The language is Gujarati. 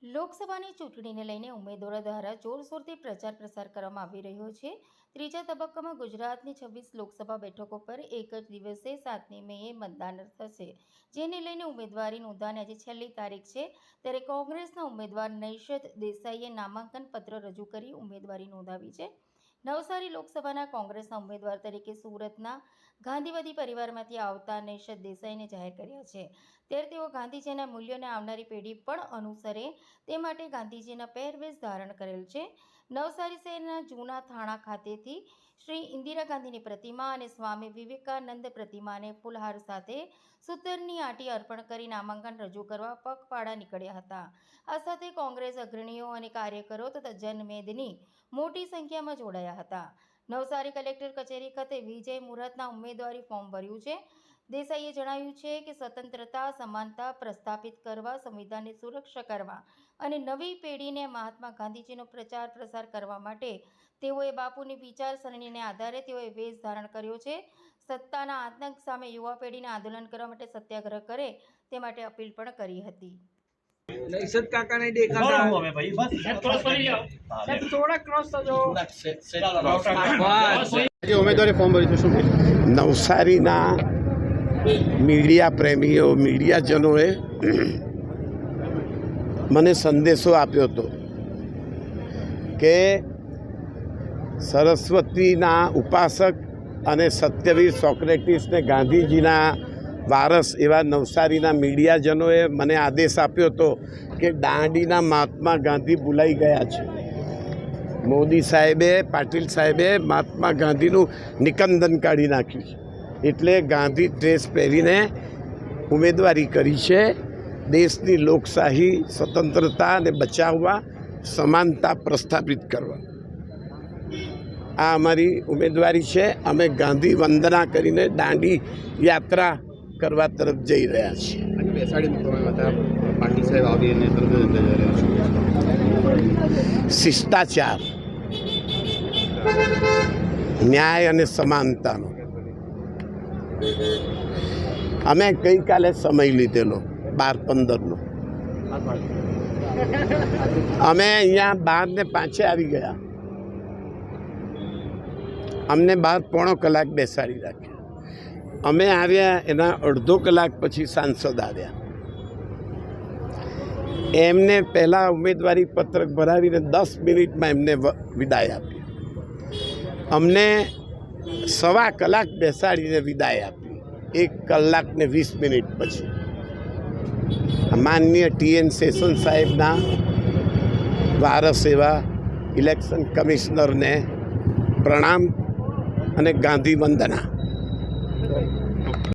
લોકસભાની ચૂંટણીને લઈને ઉમેદવારો દ્વારા જોરશોરથી પ્રચાર પ્રસાર કરવામાં આવી રહ્યો છે। ત્રીજા તબક્કામાં ગુજરાતની 26 લોકસભા બેઠકો પર એક જ દિવસે 7મી મેએ મતદાન થશે, જેને લઈને ઉમેદવારી નોંધવાની આજે છેલ્લી તારીખ છે। ત્યારે કોંગ્રેસના ઉમેદવાર નૈશદ દેસાઈએ નામાંકન પત્ર રજૂ કરી ઉમેદવારી નોંધાવી છે। નવસારી લોકસભાના કોંગ્રેસના ઉમેદવાર તરીકે સુરતના ગાંધીવાદી પરિવારમાંથી આવતા નૈશદ દેસાઈને જાહેર કર્યા છે। ત્યારે તેઓ ગાંધીજીના મૂલ્યોને આવનારી પેઢી પણ અનુસરે તે માટે ગાંધીજીના પહેરવેશ ધારણ કરેલ છે। નવસારી શહેરના જૂના થાણા ખાતેથી શ્રી ઇન્દિરા ગાંધીની પ્રતિમા અને સ્વામી વિવેકાનંદ પ્રતિમાને ફૂલહાર સાથે સૂતરની આંટી અર્પણ કરી નામાંકન રજૂ કરવા પગપાળા નીકળ્યા હતા। આ સાથે કોંગ્રેસ અગ્રણીઓ અને કાર્યકરો તથા જનમેદની મોટી સંખ્યામાં જોડાયા હતા। નવસારી કલેક્ટર કચેરી ખાતે વિજય મુહૂર્તના ઉમેદવારી ફોર્મ ભર્યું છે। દેસાઈએ જણાવ્યું છે કે સ્વતંત્રતા સમાનતા પ્રસ્થાપિત કરવા, સંવિધાનની સુરક્ષા કરવા અને નવી પેઢીને મહાત્મા ગાંધીજીનો પ્રચાર પ્રસાર કરવા માટે તેઓએ બાપુની વિચારસરણીને આધારે તેઓએ વેશ ધારણ કર્યો છે। સત્તાના આતંક સામે યુવા પેઢીને આંદોલન કરવા માટે સત્યાગ્રહ કરે તે માટે અપીલ પણ કરી હતી। નૈશદ કાકા નહીં દેખાતા હવે ભાઈ બસ થોડા ક્રોસ થજો જે ઉમેદવારી ફોર્મ ભર્યું શું નવસારીના મીડિયા પ્રેમીઓ મીડિયાજનોએ મને સંદેશો આપ્યો હતો કે સરસ્વતીના ઉપાસક અને સત્યવીર સોક્રેટિસને ગાંધીજીના વારસ એવા નવસારીના મીડિયાજનોએ મને આદેશ આપ્યો હતો કે દાંડીના મહાત્મા ગાંધી ભૂલાઈ ગયા છે। મોદી સાહેબે, પાટીલ સાહેબે મહાત્મા ગાંધીનું નિકંદન કાઢી નાખ્યું છે, એટલે ગાંધી ડ્રેસ પહેરીને ઉમેદવારી કરી છે। દેશની લોકશાહી સ્વતંત્રતાને બચાવવા, સમાનતા પ્રસ્થાપિત કરવા આ અમારી ઉમેદવારી છે। અમે ગાંધી વંદના કરીને દાંડી યાત્રા કરવા તરફ જઈ રહ્યા છીએ। શિષ્ટાચાર, ન્યાય અને સમાનતાનો અમે ગઈકાલે સમય લીધેલો 12-15નો। અમે અહીંયા 12:05 આવી ગયા। અમને 12 પોણો કલાક બેસાડી રાખ્યા। અમે આવ્યા એના અડધો કલાક પછી સાંસદ આવ્યા। એમને પહેલાં ઉમેદવારી પત્રક ભરાવીને 10 મિનિટમાં એમને વિદાય આપી। અમને 1.25 કલાક બેસાડીને વિદાય આપી 1 કલાક ને 20 મિનિટ પછી। માનનીય TN સેશન સાહેબના વારસ એવા ઇલેક્શન કમિશનરને પ્રણામ અને ગાંધી વંદના।